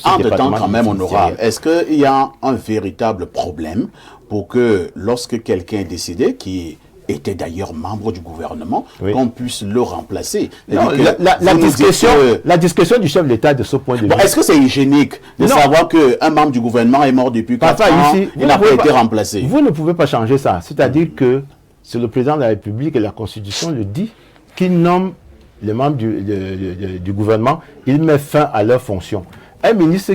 Entre-temps, quand même, honorable, est-ce qu'il y a un véritable problème pour que lorsque quelqu'un est décédé, qui était d'ailleurs membre du gouvernement, qu'on puisse le remplacer? Non, la discussion du chef de l'État de ce point de vue. Est-ce que c'est hygiénique de savoir qu'un membre du gouvernement est mort depuis 4 ans et n'a pas été remplacé? Vous ne pouvez pas changer ça. C'est-à-dire que c'est le président de la République et la Constitution le dit, qui nomme les membres du gouvernement, il met fin à leurs fonctions. Un ministre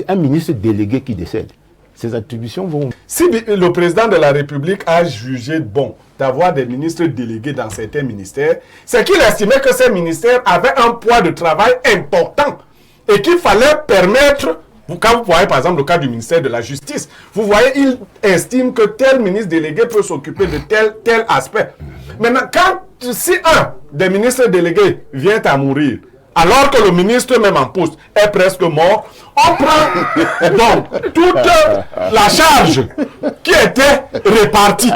un ministre délégué qui décède, ses attributions vont... Si le président de la République a jugé bon d'avoir des ministres délégués dans certains ministères, c'est qu'il estimait que ces ministères avaient un poids de travail important et qu'il fallait permettre, quand vous voyez par exemple le cas du ministère de la Justice, vous voyez, il estime que tel ministre délégué peut s'occuper de tel aspect. Maintenant, si un des ministres délégués vient à mourir, alors que le ministre même en poste est presque mort, on prend donc toute la charge qui était répartie.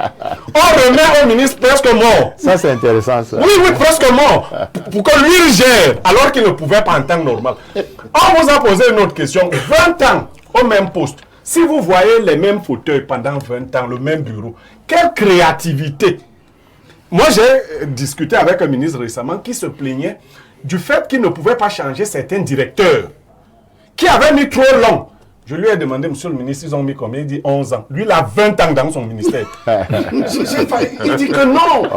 On remet au ministre presque mort. Ça, c'est intéressant, ça. Oui, presque mort. Pour que lui il gère, alors qu'il ne pouvait pas en temps normal. On vous a posé une autre question. 20 ans au même poste. Si vous voyez les mêmes fauteuils pendant 20 ans, le même bureau, quelle créativité! Moi, j'ai discuté avec un ministre récemment qui se plaignait du fait qu'il ne pouvait pas changer certains directeurs qui avaient mis trop long. Je lui ai demandé, monsieur le ministre, ils ont mis combien? Il dit 11 ans. Lui, il a 20 ans dans son ministère. Il dit que non.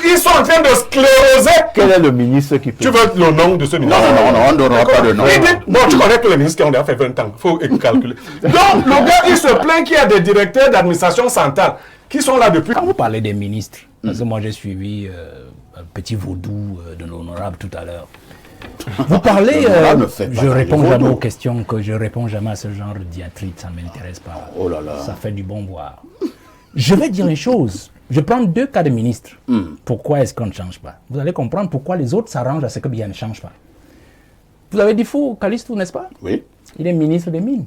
Ils sont en train de scléroser. Quel est le ministre qui peut... Tu veux le nom de ce ministre? Non, on ne donnera pas de nom. Il dit, bon, tu connais tous les ministres qui ont déjà fait 20 ans. Il faut calculer. Donc, le gars, il se plaint qu'il y a des directeurs d'administration centrale qui sont là depuis... Quand vous parlez des ministres, parce que moi j'ai suivi un petit vaudou de l'honorable tout à l'heure. Vous parlez, je réponds jamais aux questions, que je réponds jamais à ce genre de diatribe, ça ne m'intéresse pas. Oh là là. Ça fait du bon boire. Je vais dire une chose. Je prends 2 cas de ministres. Pourquoi est-ce qu'on ne change pas? Vous allez comprendre pourquoi les autres s'arrangent à ce que bien ne change pas. Vous avez dit fou, Calistou, n'est-ce pas? Oui. Il est ministre des Mines.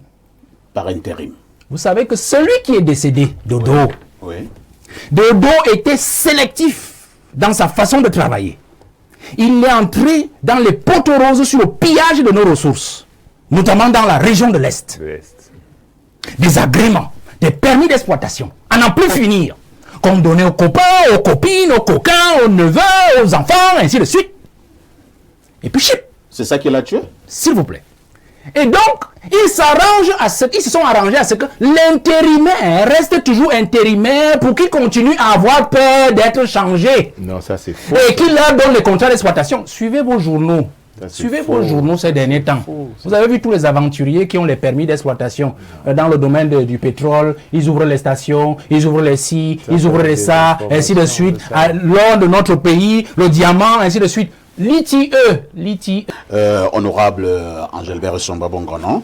Par intérim. Vous savez que celui qui est décédé, Dodo, Oui. Dodo était sélectif dans sa façon de travailler. Il est entré dans les poteaux roses sur le pillage de nos ressources, notamment dans la région de l'Est. Des agréments, des permis d'exploitation, à n'en plus finir, qu'on donnait aux copains, aux copines, aux coquins, aux neveux, aux enfants, ainsi de suite. Et puis chip. C'est ça qui l'a tué? S'il vous plaît. Et donc, ils se sont arrangés à ce que l'intérimaire reste toujours intérimaire pour qu'il continue à avoir peur d'être changé. Non, ça c'est faux. Et qu'il leur donne les contrats d'exploitation. Suivez vos journaux. Suivez vos journaux ces derniers temps. Vous avez vu tous les aventuriers qui ont les permis d'exploitation dans le domaine du pétrole. Ils ouvrent les stations, ils ouvrent les ils ouvrent les ça, ainsi de suite. L'or de notre pays, le diamant, ainsi de suite. Honorable Angèle Berrechon-Babongonon,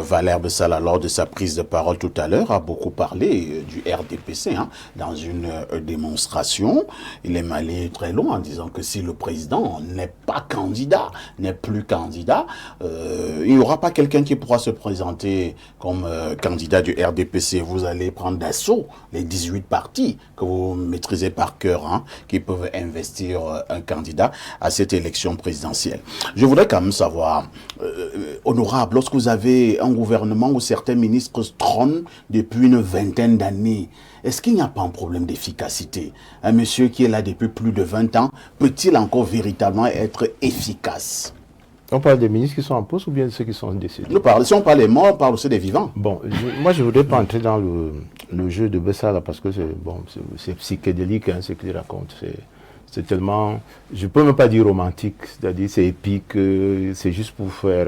Valère Bessala, lors de sa prise de parole tout à l'heure, a beaucoup parlé du RDPC. Dans une démonstration, il est allé très loin en disant que si le président n'est pas candidat, n'est plus candidat, il n'y aura pas quelqu'un qui pourra se présenter comme candidat du RDPC. Vous allez prendre d'assaut les 18 partis que vous maîtrisez par cœur, qui peuvent investir un candidat à cette élection présidentielle. Je voudrais quand même savoir, honorable, lorsque vous avez un gouvernement où certains ministres trônent depuis une vingtaine d'années, est-ce qu'il n'y a pas un problème d'efficacité? Un monsieur qui est là depuis plus de 20 ans, peut-il encore véritablement être efficace? On parle des ministres qui sont en poste ou bien de ceux qui sont décédés? Si on parle des morts, on parle aussi des vivants. Bon, moi je ne voudrais pas entrer dans le jeu de Bessala parce que c'est psychédélique, ce qu'il raconte. C'est tellement, je ne peux même pas dire romantique, c'est-à-dire c'est épique, c'est juste pour faire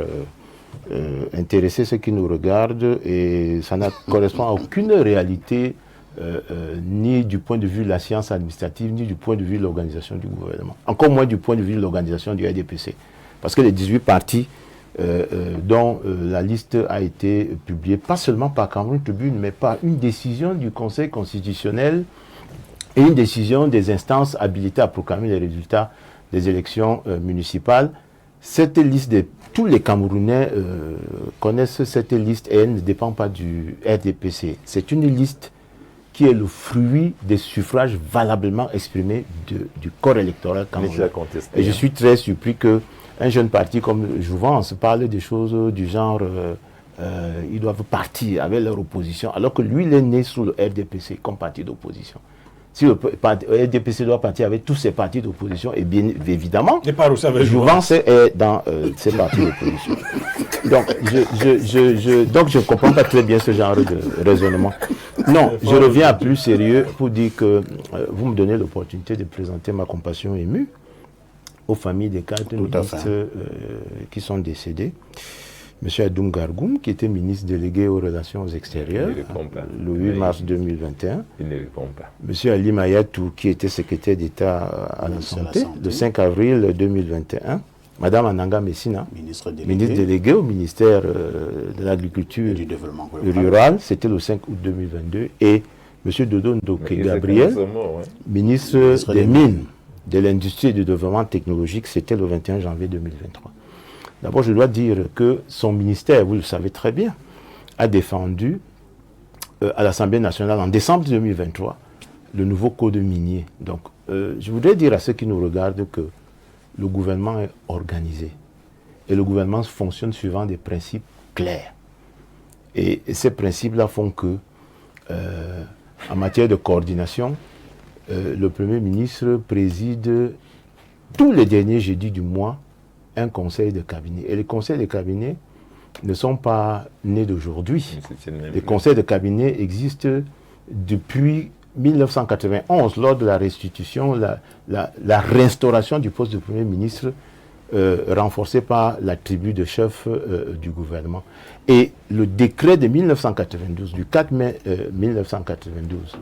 intéresser ceux qui nous regardent et ça ne correspond à aucune réalité, ni du point de vue de la science administrative, ni du point de vue de l'organisation du gouvernement. Encore moins du point de vue de l'organisation du RDPC. Parce que les 18 partis dont la liste a été publiée, pas seulement par Cameroun Tribune, mais par une décision du Conseil constitutionnel et une décision des instances habilitées à proclamer les résultats des élections municipales. Cette liste, tous les Camerounais connaissent cette liste et elle ne dépend pas du RDPC. C'est une liste qui est le fruit des suffrages valablement exprimés du corps électoral camerounais. Et je suis très surpris que un jeune parti comme Jouvence parle des choses du genre ils doivent partir avec leur opposition, alors que lui, il est né sous le RDPC comme parti d'opposition. Si le RDPC doit partir avec tous ses partis d'opposition, et bien évidemment, Jouvence est dans ces partis d'opposition. Donc, je ne comprends pas très bien ce genre de raisonnement. Non, je reviens à plus sérieux pour dire que vous me donnez l'opportunité de présenter ma compassion émue aux familles des 4 ministres qui sont décédés. M. Adoum Gargoum, qui était ministre délégué aux relations extérieures, le 8 mars 2021. Il ne répond pas. M. Ali Mayatou, qui était secrétaire d'État à la santé, le 5 avril 2021. Mme Ananga Messina, ministre délégué au ministère de l'Agriculture et du Développement rural, c'était le 5 août 2022. Et M. Dodo Ndoke Gabriel, ministre des Mines, de l'Industrie et du Développement technologique, c'était le 21 janvier 2023. D'abord, je dois dire que son ministère, vous le savez très bien, a défendu à l'Assemblée nationale en décembre 2023 le nouveau code minier. Donc, je voudrais dire à ceux qui nous regardent que le gouvernement est organisé et le gouvernement fonctionne suivant des principes clairs. Et ces principes-là font que, en matière de coordination, le Premier ministre préside tous les derniers jeudis du mois un conseil de cabinet. Et les conseils de cabinet ne sont pas nés d'aujourd'hui. Les conseils de cabinet existent depuis 1991, lors de la restitution, la réinstauration du poste de Premier ministre, renforcé par la tribu de chef du gouvernement. Et le décret de 1992, du 4 mai 1992,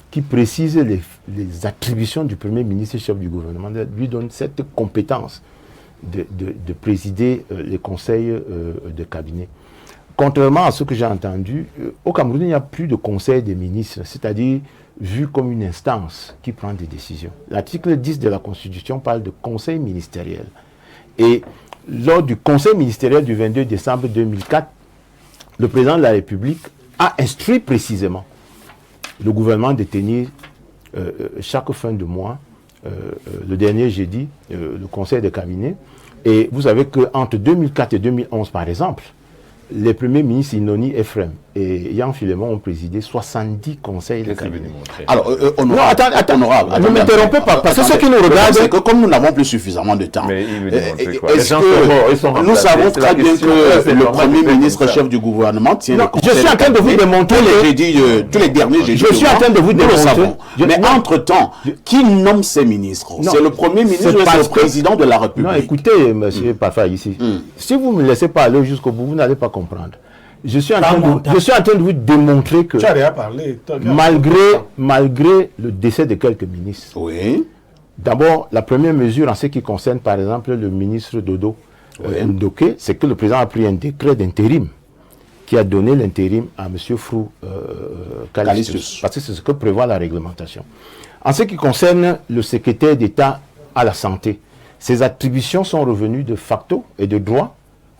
qui précise les attributions du Premier ministre chef du gouvernement, lui donne cette compétence de présider les conseils de cabinet. Contrairement à ce que j'ai entendu, au Cameroun, il n'y a plus de conseil des ministres, c'est-à-dire vu comme une instance qui prend des décisions. L'article 10 de la Constitution parle de conseil ministériel. Et lors du conseil ministériel du 22 décembre 2004, le président de la République a instruit précisément le gouvernement de tenir chaque fin de mois, le dernier jeudi, le conseil de cabinet. Et vous savez qu'entre 2004 et 2011, par exemple, les premiers ministres Inoni Ephraim et Yann Philémon ont présidé 70 conseils de cabinet. Alors, honorable, ne m'interrompez pas, parce que ceux qui nous regardent... C'est que comme nous n'avons plus suffisamment de temps, est-ce que nous savons très bien que le Premier ministre chef du gouvernement tient le conseil... Je suis en train de vous démontrer... Tous les derniers jeudis. Je suis en train de vous démontrer... Mais entre-temps, qui nomme ces ministres? C'est le Premier ministre ou c'est le président de la République? Non, écoutez, monsieur Parfa, ici. Si vous ne me laissez pas aller jusqu'au bout, vous n'allez pas comprendre. Je suis en train de vous démontrer que malgré le décès de quelques ministres, d'abord, la première mesure en ce qui concerne par exemple le ministre Dodo Ndoke, c'est que le président a pris un décret d'intérim qui a donné l'intérim à M. Frou Calistus, parce que c'est ce que prévoit la réglementation. En ce qui concerne le secrétaire d'État à la santé, ses attributions sont revenues de facto et de droit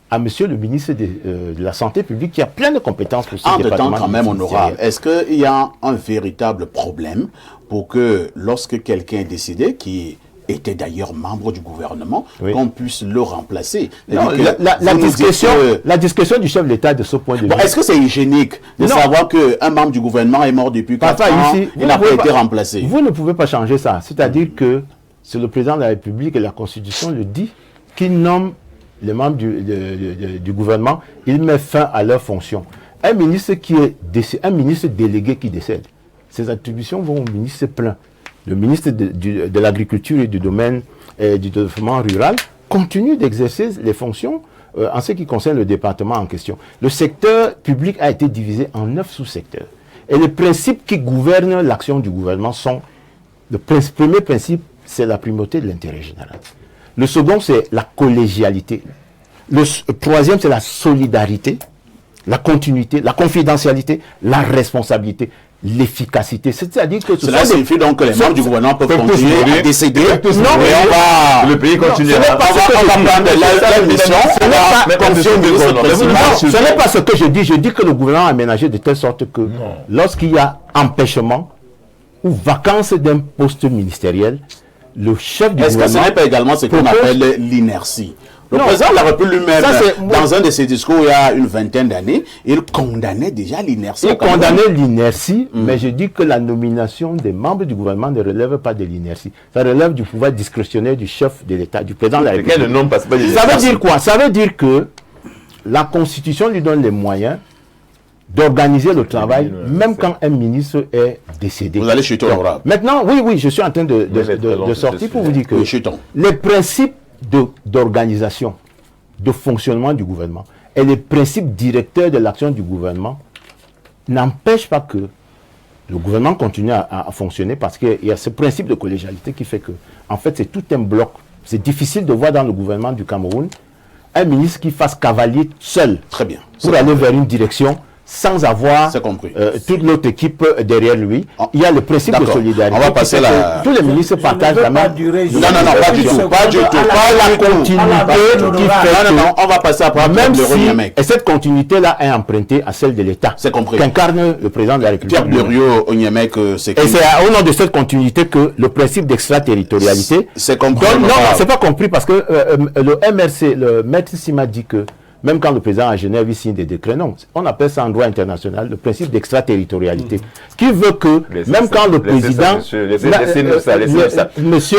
à monsieur le ministre de la Santé publique qui a plein de compétences pour ce département. Quand même, honorable, est-ce qu'il y a un véritable problème pour que lorsque quelqu'un est décédé, qui était d'ailleurs membre du gouvernement, qu'on puisse le remplacer? Non, la discrétion du chef de l'État de ce point de vue. Est-ce que c'est hygiénique de savoir qu'un membre du gouvernement est mort depuis 4 ans, il n'a pas été remplacé? Vous ne pouvez pas changer ça. C'est-à-dire que c'est le président de la République et la Constitution le dit, qui nomme les membres du gouvernement, il met fin à leur fonction. Un ministre un ministre délégué qui décède, ses attributions vont au ministre plein. Le ministre de l'Agriculture et du domaine du développement rural continue d'exercer les fonctions en ce qui concerne le département en question. Le secteur public a été divisé en 9 sous-secteurs. Et les principes qui gouvernent l'action du gouvernement sont, le premier principe, c'est la primauté de l'intérêt général. Le second, c'est la collégialité. Le troisième, c'est la solidarité, la continuité, la confidentialité, la responsabilité, l'efficacité. C'est-à-dire que cela signifie donc que les membres du gouvernement peuvent continuer à décéder. Non, le pays continue. Ce n'est pas ce que je dis. Je dis que le gouvernement a aménagé de telle sorte que lorsqu'il y a empêchement ou vacance d'un poste ministériel, le chef du gouvernement... Est-ce que ce n'est pas également ce qu'on appelle l'inertie? Le Non. président de la République lui-même, Ça, c'est- dans un de ses discours il y a une vingtaine d'années, il condamnait déjà l'inertie. Il condamnait l'inertie, mais je dis que la nomination des membres du gouvernement ne relève pas de l'inertie. Ça relève du pouvoir discrétionnaire du chef de l'État, du président de la République. Lequel le nom passe pas des Ça veut dire quoi? Ça veut dire que la Constitution lui donne les moyens d'organiser le travail, même quand un ministre est décédé. Vous allez chuter, honorable. Maintenant, oui, je suis en train de c'est très long, sortir c'est pour vous dire que Oui, chutons. les principes d'organisation, de fonctionnement du gouvernement et les principes directeurs de l'action du gouvernement n'empêchent pas que le gouvernement continue à fonctionner parce qu'il y a ce principe de collégialité qui fait que, en fait, c'est tout un bloc. C'est difficile de voir dans le gouvernement du Cameroun un ministre qui fasse cavalier seul Très bien. pour aller vers une direction sans avoir C'est compris. toute l'autre équipe derrière lui. Oh. Il y a le principe de D'accord. solidarité. On va qui passer fait que la- tous les ministres partagent la même. Non, pas du tout. Pas du tout. Pas la continuité qui fait Non, non, on va passer après. même Pierre si Bleriot-Niamey. et cette continuité-là est empruntée à celle de l'État. C'est compris. Qu'incarne le président de la République. Pierre Bleriot-Niamey, c'est Et c'est au nom de cette continuité que le principe d'extraterritorialité. C'est compris. Non, c'est pas compris parce que le MRC, le maître Sima dit que même quand le président à Genève il signe des décrets, non, on appelle ça en droit international le principe d'extraterritorialité, qui veut que même quand le président, Laissez-nous ça. monsieur,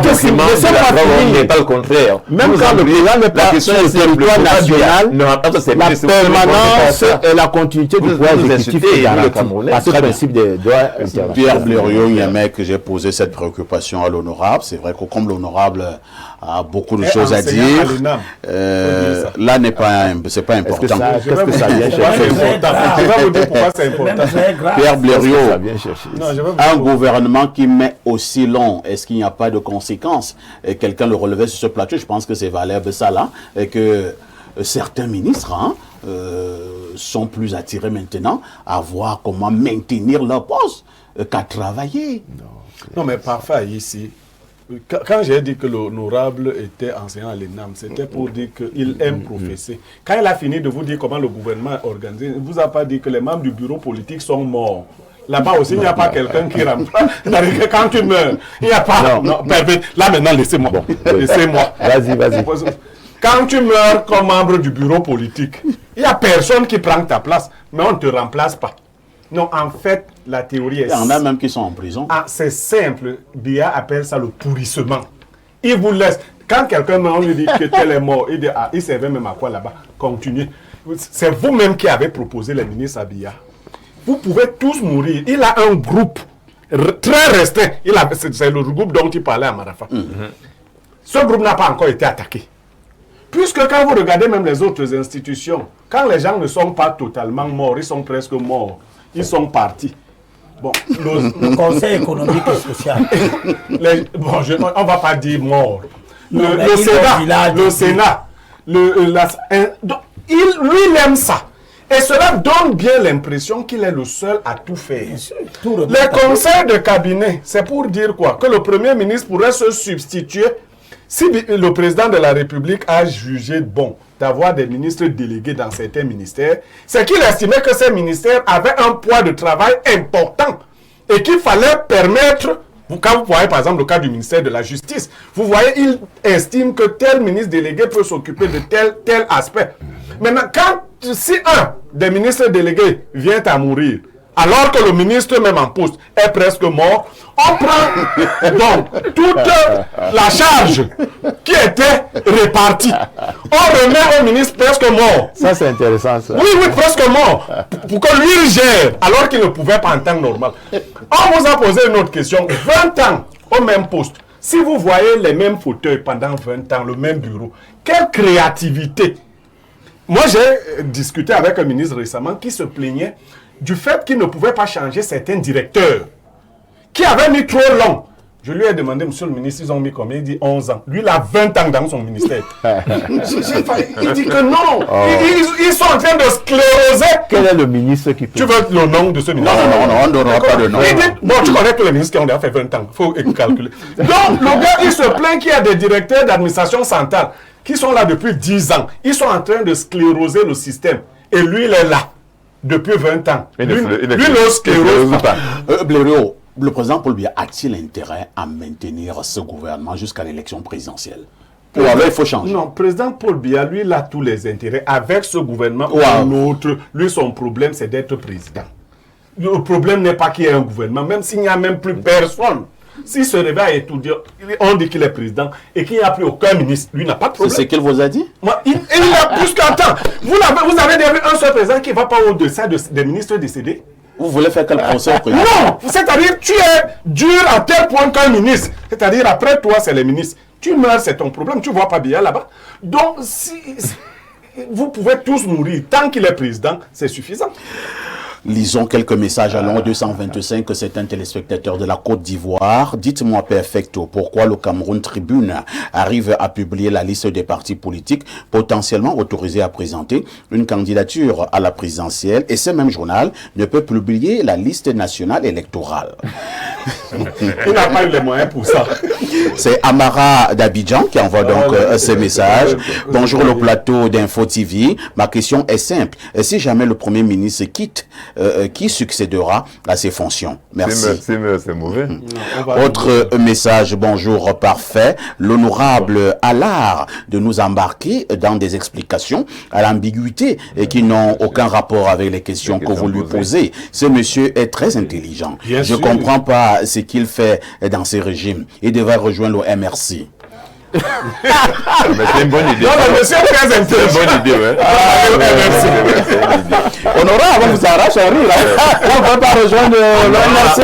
Document de la preuve n'est pas le contraire. même quand le président n'est pas sur le territoire national, la permanence et la continuité du pouvoir exécutif est garantie par ce principe de droit international. Pierre Bleriot-Niamey, que j'ai posé cette préoccupation à l'honorable. C'est vrai que comme l'honorable a beaucoup de choses à enseignant dire, à l'UNAM. là n'est pas, c'est pas Est-ce que important. ça, qu'est-ce que ça vient Pourquoi chercher? c'est important? Je vais vous dire pourquoi c'est important. Pierre Bleriot, Ça vient chercher. Non, je vais vous un dire. gouvernement qui met aussi long, est-ce qu'il n'y a pas de conséquences? Et quelqu'un le relevait sur ce plateau, je pense que c'est Valère Bessala, et que certains ministres sont plus attirés maintenant à voir comment maintenir leur poste qu'à travailler. Non, mais parfois ici, quand j'ai dit que l'honorable était enseignant à l'ENAM, c'était pour dire qu'il aime professer. Quand il a fini de vous dire comment le gouvernement est organisé, il ne vous a pas dit que les membres du bureau politique sont morts. Là-bas aussi, il n'y a pas quelqu'un qui remplace. C'est-à-dire que quand tu meurs, il n'y a pas... Non, là maintenant, laissez-moi. Laissez-moi. Vas-y. Quand tu meurs comme membre du bureau politique, il n'y a personne qui prend ta place, mais on ne te remplace pas. Non, en fait, la théorie est... Il y en a même qui sont en prison. Ah, c'est simple. Bia appelle ça le pourrissement. Il vous laisse. Quand quelqu'un on lui dit que tel est mort, il dit, ah, il servait même à quoi là-bas? Continuez. C'est vous-même qui avez proposé les ministres à Bia. Vous pouvez tous mourir. Il a un groupe très restreint. C'est le groupe dont il parlait à Marafa. Ce groupe n'a pas encore été attaqué. Puisque quand vous regardez même les autres institutions, quand les gens ne sont pas totalement morts, ils sont presque morts. Ils sont partis. Bon, Le Conseil économique et social. on ne va pas dire mort. Non, mais Le Sénat, donc, lui, il aime ça. Et cela donne bien l'impression qu'il est le seul à tout faire. Les conseils de cabinet, c'est pour dire quoi? Que le Premier ministre pourrait se substituer si le président de la République a jugé bon d'avoir des ministres délégués dans certains ministères, c'est qu'il estimait que ces ministères avaient un poids de travail important et qu'il fallait permettre, quand vous voyez par exemple le cas du ministère de la Justice, vous voyez, il estime que tel ministre délégué peut s'occuper de tel aspect. Maintenant, si un des ministres délégués vient à mourir, alors que le ministre même en poste est presque mort, on prend donc toute la charge qui était répartie. On remet au ministre presque mort. Ça, c'est intéressant, ça. Oui, presque mort. Pour que lui il gère, alors qu'il ne pouvait pas en temps normal. On vous a posé une autre question. 20 ans au même poste. Si vous voyez les mêmes fauteuils pendant 20 ans, le même bureau, quelle créativité! Moi, j'ai discuté avec un ministre récemment qui se plaignait du fait qu'il ne pouvait pas changer certains directeurs qui avaient mis trop long. Je lui ai demandé, monsieur le ministre, ils ont mis combien? Il dit 11 ans. Lui, il a 20 ans dans son ministère. Il dit que non. Ils sont en train de scléroser. Quel est le ministre qui peut... Tu veux le nom de ce ministre? Non, on ne donnera pas de nom. Il dit, bon, tu connais tous les ministres qui ont déjà fait 20 ans. Il faut calculer. Donc, le gars, il se plaint qu'il y a des directeurs d'administration centrale qui sont là depuis 10 ans. Ils sont en train de scléroser le système. Et lui, il est là depuis 20 ans. Lui, le sclérose pas. Bleriot, le président Paul Biya a-t-il intérêt à maintenir ce gouvernement jusqu'à l'élection présidentielle? Ou alors il faut changer. Non, président Paul Biya, lui, il a tous les intérêts. Avec ce gouvernement ou l'autre, lui, son problème, c'est d'être président. Le problème n'est pas qu'il y ait un gouvernement, même s'il n'y a même plus personne. S'il se réveille et tout dire, on dit qu'il est président et qu'il n'y a plus aucun ministre, lui n'a pas de problème. C'est ce qu'il vous a dit? Moi, il a plus qu'un temps. Vous avez déjà vu un seul président qui ne va pas au-dessus des ministres décédés? Vous voulez faire quel procès au président? Non, c'est-à-dire tu es dur à tel point qu'un ministre. C'est-à-dire après toi, c'est les ministres. Tu meurs, c'est ton problème. Tu ne vois pas bien là-bas. Donc, si vous pouvez tous mourir. Tant qu'il est président, c'est suffisant. Lisons quelques messages à l'an 225 que c'est un téléspectateur de la Côte d'Ivoire. Dites-moi perfecto, pourquoi le Cameroun Tribune arrive à publier la liste des partis politiques potentiellement autorisés à présenter une candidature à la présidentielle et ce même journal ne peut publier la liste nationale électorale. Il n'a pas eu les moyens pour ça. C'est Amara d'Abidjan qui envoie donc ce message. Bonjour le plateau d'Info TV. Ma question est simple. Si jamais le Premier ministre quitte, qui succédera à ses fonctions? Merci. C'est mauvais. Autre message, bonjour parfait. L'honorable a l'art de nous embarquer dans des explications à l'ambiguïté et qui n'ont aucun rapport avec les questions que vous lui posez. Ce monsieur est très intelligent. Je ne comprends pas ce qu'il fait dans ces régimes. Il devrait rejoindre le MRC. Mais c'est une bonne idée. Non, mais monsieur est très intelligent. C'est une bonne idée, ouais. Honorable, on vous arrache un rire. On ne peut pas rejoindre le MRC.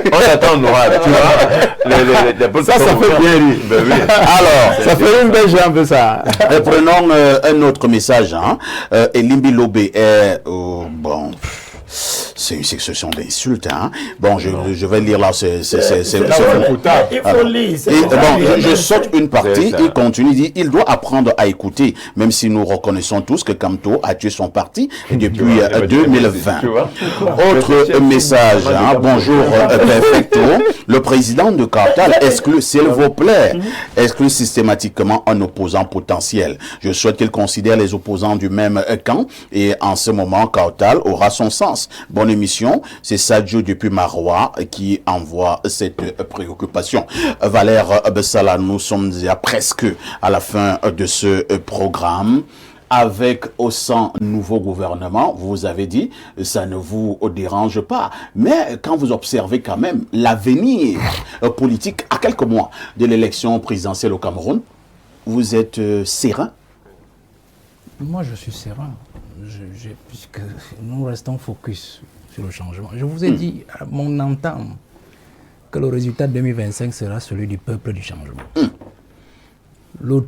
On t'attend, honorable. Tu vois, Ça fait bien rire. Ben oui. Alors, Ça fait une belle jambe, ça. prenons un autre message. Elimbi Lobé est... bon... C'est une succession d'insultes. Bon, je vais lire là. Il faut lire. Je saute une partie. Il continue, il dit, il doit apprendre à écouter, même si nous reconnaissons tous que Kamto a tué son parti depuis 2020. Autre message. Bonjour, perfecto. Le président de Kautal exclut, s'il vous plaît, exclut systématiquement un opposant potentiel. Je souhaite qu'il considère les opposants du même camp et en ce moment, Kautal aura son sens. Bonne émission, c'est Sadio depuis Marois qui envoie cette préoccupation. Valère Bessala, nous sommes déjà presque à la fin de ce programme. Avec au sein nouveau gouvernement, vous avez dit, ça ne vous dérange pas. Mais quand vous observez quand même l'avenir politique à quelques mois de l'élection présidentielle au Cameroun, vous êtes serein? Moi, je suis serein, puisque nous restons focus sur le changement. Je vous ai dit à mon entame que le résultat de 2025 sera celui du peuple du changement. Le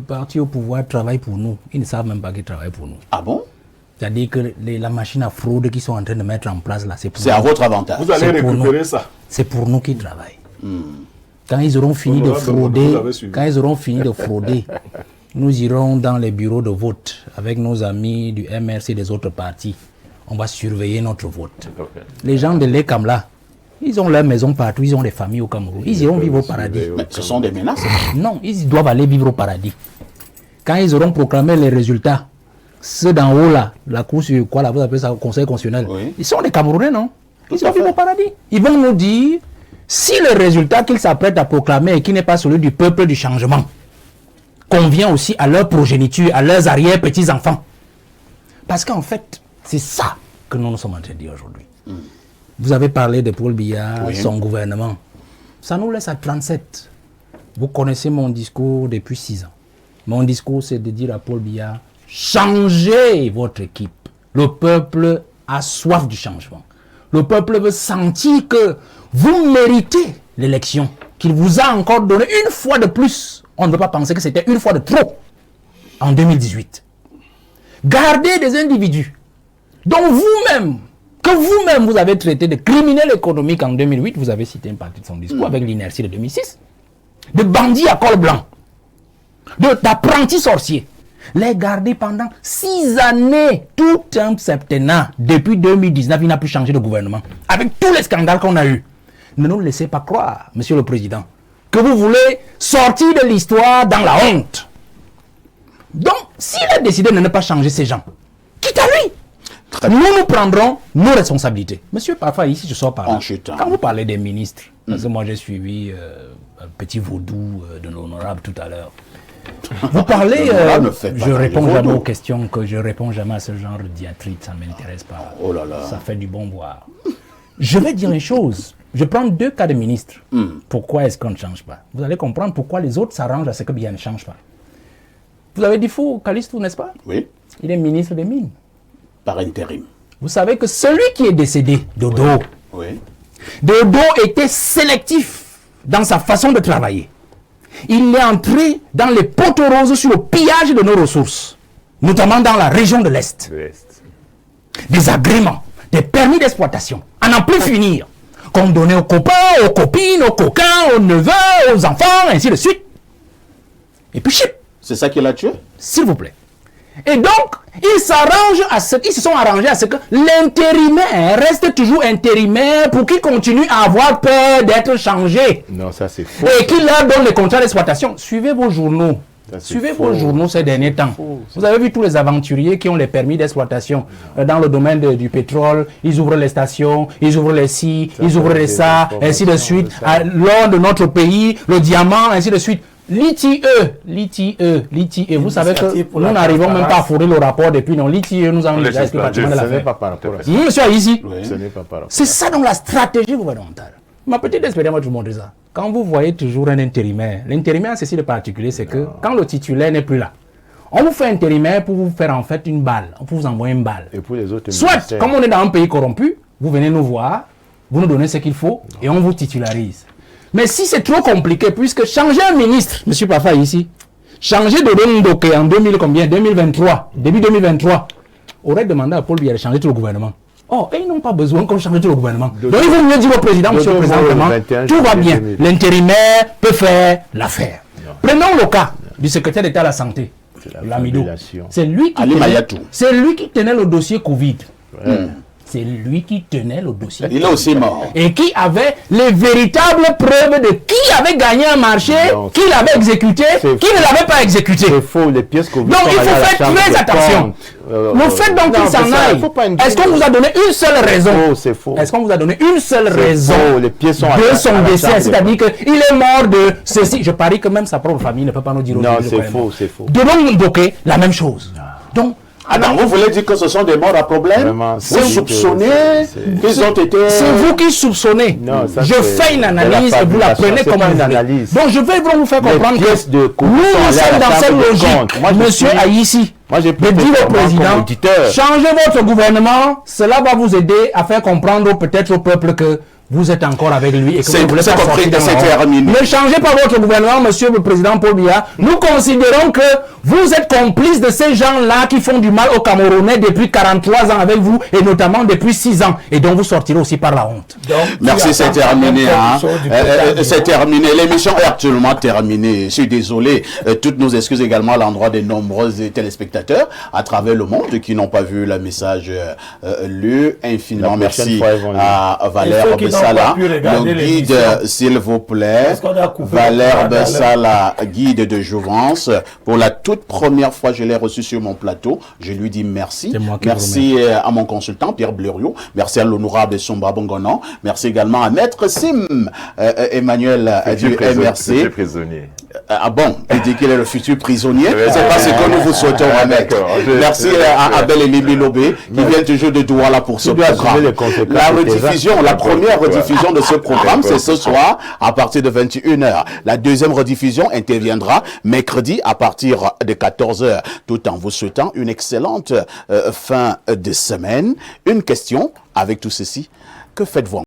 parti au pouvoir travaille pour nous. Ils ne savent même pas qu'ils travaillent pour nous. Ah bon? C'est-à-dire que la machine à fraude qu'ils sont en train de mettre en place là, c'est à votre avantage. Vous allez récupérer ça. C'est pour nous qu'ils travaillent. Quand ils auront fini de frauder, nous irons dans les bureaux de vote avec nos amis du MRC et des autres partis. On va surveiller notre vote. Les gens de l'ECAM là, ils ont leur maison partout, ils ont des familles au Cameroun. Ils iront vivre au paradis. Mais ce sont des menaces. Non, ils doivent aller vivre au paradis. Quand ils auront proclamé les résultats, ceux d'en haut là, la cour sur quoi là, vous appelez ça, le conseil constitutionnel, ils sont des Camerounais, non? Ils vont vivre au paradis. Ils vont nous dire si le résultat qu'ils s'apprêtent à proclamer et qui n'est pas celui du peuple du changement convient aussi à leur progéniture, à leurs arrière-petits-enfants. Parce qu'en fait, c'est ça que nous sommes en train de dire aujourd'hui. Vous avez parlé de Paul Biya, son gouvernement. Ça nous laisse à 37. Vous connaissez mon discours depuis 6 ans. Mon discours, c'est de dire à Paul Biya, changez votre équipe. Le peuple a soif du changement. Le peuple veut sentir que vous méritez l'élection, qu'il vous a encore donné une fois de plus. On ne peut pas penser que c'était une fois de trop en 2018. Gardez des individus dont vous-même, que vous-même vous avez traité de criminels économiques en 2008, vous avez cité une partie de son discours avec l'inertie de 2006, de bandits à col blanc, d'apprentis sorciers, les garder pendant 6 années, tout un septennat, depuis 2019, il n'a plus changé de gouvernement, avec tous les scandales qu'on a eus. Ne nous laissez pas croire, Monsieur le Président, que vous voulez sortir de l'histoire dans la honte. Donc, s'il a décidé de ne pas changer ces gens, quitte à lui. Nous prendrons nos responsabilités. Monsieur, parfois ici, je sors par là. Quand vous parlez des ministres, parce que moi j'ai suivi petit vaudou de l'honorable tout à l'heure. Vous parlez, L'honorable ne fait pas je dans réponds les jamais vaudous. aux questions, que je réponds jamais à ce genre de diatribe, ça ne m'intéresse pas. Oh là là. Ça fait du bon boire. Je vais dire une chose. Je prends 2 cas de ministres. Pourquoi est-ce qu'on ne change pas? Vous allez comprendre pourquoi les autres s'arrangent à ce que Biya ne change pas. Vous avez dit fou, Calistou, n'est-ce pas? Oui, Il est ministre des Mines. par intérim. Vous savez que celui qui est décédé, Dodo, Oui. Dodo était sélectif dans sa façon de travailler. Il est entré dans les poteaux roses sur le pillage de nos ressources, notamment dans la région de l'Est. Des agréments, des permis d'exploitation, à n'en plus finir, qu'on donnait aux copains, aux copines, aux coquins, aux neveux, aux enfants, ainsi de suite. Et puis chip, C'est ça qui l'a tué? s'il vous plaît. Et donc, ils se sont arrangés à ce que l'intérimaire reste toujours intérimaire pour qu'il continue à avoir peur d'être changé. Non, ça c'est faux. Et qu'il leur donne les contrats d'exploitation. Suivez vos journaux. Ça, c'est Suivez faux. vos journaux ces derniers temps. Vous avez vu tous les aventuriers qui ont les permis d'exploitation dans le domaine du pétrole. Ils ouvrent les stations, ils ouvrent les ci, ils ouvrent les ça, ainsi de suite. L'or de notre pays, le diamant, ainsi de suite. L'ITIE, vous savez que pour nous la n'arrivons même pas à transparence. fournir le rapport depuis non. L'ITIE nous a déjà expliqué exploiteurs, de Ce n'est l'affaire. pas par rapport à ça. Monsieur ici, Ce n'est pas par rapport. c'est ça donc la stratégie gouvernementale. Ma petite expérience va vous montrer ça. Quand vous voyez toujours un intérimaire, l'intérimaire, c'est si de particulier, c'est que quand le titulaire n'est plus là, on vous fait intérimaire pour vous faire en fait une balle, pour vous envoyer une balle. Et pour les autres Soit, ministères, comme on est dans un pays corrompu, vous venez nous voir, vous nous donnez ce qu'il faut et on vous titularise. Mais si c'est trop compliqué, puisque changer un ministre, M. Pafa ici, changer de Ndoke en 2023, début 2023, aurait demandé à Paul Biya de changer tout le gouvernement. Oh, et ils n'ont pas besoin qu'on change tout le gouvernement. Donc il vaut mieux dire au président, monsieur le président, vraiment, 21 tout va janvier bien. 2000. L'intérimaire peut faire l'affaire. Prenons le cas du secrétaire d'État à la santé, la Lamido. fabulation. C'est lui qui Ali tenait- Mayatou. c'est lui qui tenait le dossier Covid. C'est lui qui tenait le dossier. Il est aussi mort. Et qui avait les véritables preuves de qui avait gagné un marché, Non, qui l'avait exécuté, c'est qui ne l'avait pas exécuté. C'est faux, les pièces qu'on Donc il faut faire très attention. Le fait donc qu'il s'en aille, est-ce qu'on vous a donné une seule raison? C'est faux. Est-ce qu'on vous a donné une seule raison faux, les pièces sont à de la- son à la décès? chambre. C'est-à-dire qu'il est mort de ceci. Je parie que même sa propre famille ne peut pas nous dire Non, aujourd'hui c'est le problème. faux, c'est faux. De Long Ndoke, la même chose. Donc, Alors, vous voulez dire que ce sont des morts à problème? Vraiment, Vous c'est- soupçonnez c'est- qu'ils ont été... c'est vous qui soupçonnez. Non, ça, Je c'est fais une de la analyse et vous la fabrication, prenez c'est comme pas vous une voulez. analyse. Donc je vais vous faire Les comprendre pièces de que corruption nous allaient à sommes la dans cette Chambre des logique. comptes. Moi, je Monsieur suis- Aïssi, Moi, j'ai de pris dire au comme président, auditeur. changez votre gouvernement, cela va vous aider à faire comprendre peut-être au peuple que vous êtes encore avec lui et que C'est- vous ne voulez c'est pas compris, sortir dans c'est la honte. terminé. Ne changez pas votre gouvernement, monsieur le président Paul Biya. Nous considérons que vous êtes complice de ces gens-là qui font du mal aux Camerounais depuis 43 ans avec vous et notamment depuis 6 ans et dont vous sortirez aussi par la honte. Merci, c'est terminé. Hein. C'est terminé. L'émission est actuellement terminée. Je suis désolé. Toutes nos excuses également à l'endroit des nombreux téléspectateurs à travers le monde qui n'ont pas vu le message lu. Infiniment La prochaine merci fois, ils vont lire. à Et Valère ceux qui n'ont Bessala, pas pu regarder le guide, l'émission, s'il vous plaît. parce qu'on a coupé Valère le droit Bessala, guide de Jouvence. Pour la toute première fois, je l'ai reçu sur mon plateau. Je lui dis merci. C'est moi qui vous Merci à mon consultant, Pierre Blériot. Merci à l'honorable Somba Bongonan. Merci également à Maître Sim, Emmanuel du MRC. prisonnier. Ah bon, il dit qu'il est le futur prisonnier. Ouais, C'est pas ce que nous vous souhaitons, Ahmed. d'accord. Merci à Abel et Lili Lobé qui viennent toujours de Douala pour ce Tu dois programme. assumer les conséquences La de tes rediffusion, actes. la première N'importe quoi. rediffusion de ce programme, c'est ce N'importe quoi. soir à partir de 21h. La deuxième rediffusion interviendra mercredi à partir de 14h, tout en vous souhaitant une excellente fin de semaine. Une question avec tout ceci. Que faites-vous